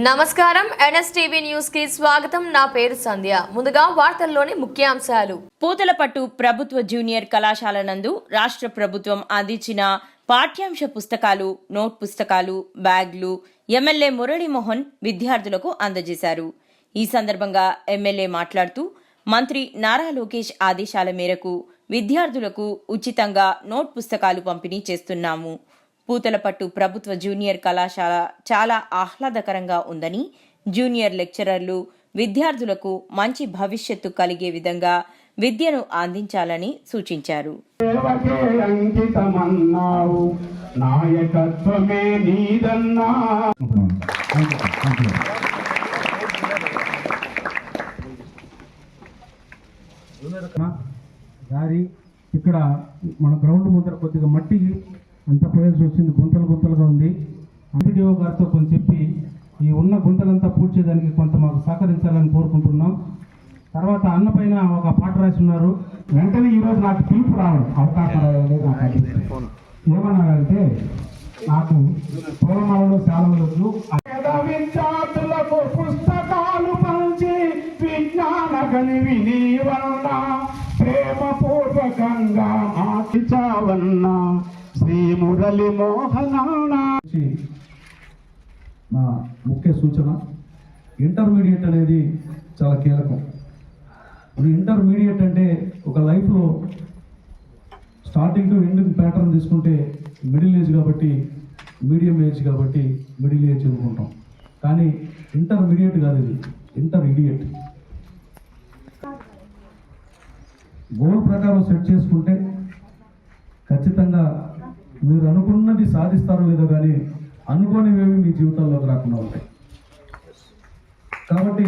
నమస్కారం NSTV news కి స్వాగతం. నా పేరు సంధ్య. ముందుగా వార్తల్లోని ముఖ్యాంశాలు. పూతలపట్టు ప్రభుత్వ జూనియర్ కళాశాల నందు రాష్ట్ర ప్రభుత్వం అందించిన పాఠ్యాంశ పుస్తకాలు, నోట్ పుస్తకాలు, బ్యాగ్లు ఎమ్మెల్యే మురళీమోహన్ విద్యార్థులకు అందజేశారు. ఈ సందర్భంగా ఎమ్మెల్యే మాట్లాడుతూ మంత్రి నారా లోకేష్ ఆదేశాల మేరకు విద్యార్థులకు ఉచితంగా నోట్ పుస్తకాలు పంపిణీ చేస్తున్నాము. పూతలపట్టు ప్రభుత్వ జూనియర్ కళాశాల చాలా ఆహ్లాదకరంగా ఉందని, జూనియర్ లెక్చరర్లు విద్యార్థులకు మంచి భవిష్యత్తు కలిగే విధంగా విద్యను అందించాలని సూచించారు. ఇక్కడ మన గ్రౌండ్ ముందర కొద్దిగా మట్టి అంతా పోయాల్సి వచ్చింది, గుంతలుగా ఉంది. ఎంపీడీఓ గారితో కొంచెం చెప్పి ఈ ఉన్న గుంతలంతా పూడ్చేదానికి కొంత మాకు సహకరించాలని కోరుకుంటున్నాం. తర్వాత అన్న పైన ఒక పాట రాసి ఉన్నారు. వెంటనే ఈరోజు నాకు పిలుపు రావడం అవకాశం ఏమన్నారంటే, నాకు పూలమాలలో శాలవలు విద్యార్థులకు పుస్తకాలు పంచి విజ్ఞాన గనివిని వల్ల ప్రేమపూర్వకంగా ఆశించావన్నా శ్రీ మురళి మోహనా. నా ముఖ్య సూచన, ఇంటర్మీడియట్ అనేది చాలా కీలకం. ఇంటర్మీడియట్ అంటే ఒక లైఫ్లో స్టార్టింగ్ టు ఎండింగ్ ప్యాటర్న్ తీసుకుంటే మిడిల్ ఏజ్ కాబట్టి, మీడియం ఏజ్ కాబట్టి మిడిల్ ఏజ్ అనుకుంటాం. కానీ ఇంటర్మీడియట్ కాదు, ఇది ఇంటర్మీడియట్. గోల్ ప్రకారం సెట్ చేసుకుంటే ఖచ్చితంగా మీరు అనుకున్నది సాధిస్తారో లేదో, కానీ అనుకోనివేవి మీ జీవితాల్లోకి రాకుండా ఉంటాయి. కాబట్టి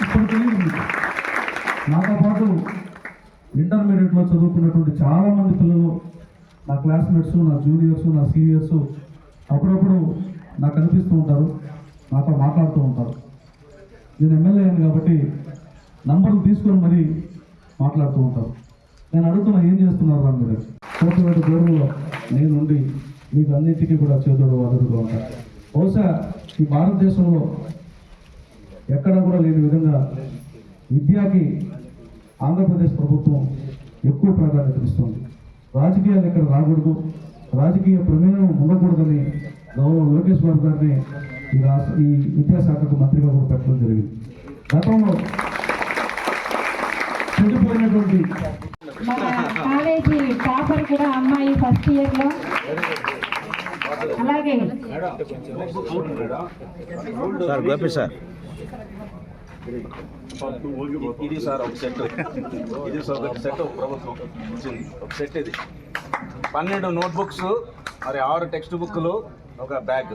ఇప్పుడు తెలియదు, నాతో పాటు ఇంటర్మీడియట్లో చదువుకున్నటువంటి చాలామంది పిల్లలు, నా క్లాస్మేట్స్, నా జూనియర్స్, నా సీనియర్స్ అప్పుడప్పుడు నాకు అనిపిస్తూ ఉంటారు, నాతో మాట్లాడుతూ ఉంటారు. నేను ఎమ్మెల్యే అయ్యాను కాబట్టి నంబర్లు తీసుకొని మరీ మాట్లాడుతూ ఉంటారు. నేను అడుగుతున్నా, ఏం చేస్తున్నారు రా మీరు? కోర్టు దూరంలో నేనుండి మీకు అన్నింటికీ కూడా చేతుడు అదురుగా ఉంటాను. బహుశా ఈ భారతదేశంలో ఎక్కడా కూడా లేని విధంగా విద్యకి ఆంధ్రప్రదేశ్ ప్రభుత్వం ఎక్కువ ప్రాధాన్యత ఇస్తుంది. రాజకీయాలు ఇక్కడ రాకూడదు, రాజకీయ ప్రమేయం ఉండకూడదని గౌరవ లోకేష్ బాబు గారిని ఈ విద్యాశాఖకు మంత్రిగా కూడా పెట్టడం జరిగింది. గతంలో చెడిపోయినటువంటి మన కాలేజీ టాపర్ కూడా అమ్మాయి ఫస్ట్ ఇయర్ లో. అలాగే సార్ గోపి సార్, ఇది సార్ ఒక సెట్, ఇది ఒక సెట్ ప్రభుత్వం ఇచ్చింది. ఒక సెట్ ఇది 12 నోట్బుక్స్, మరి 6 టెక్స్ట్ బుక్లు, ఒక బ్యాగ్.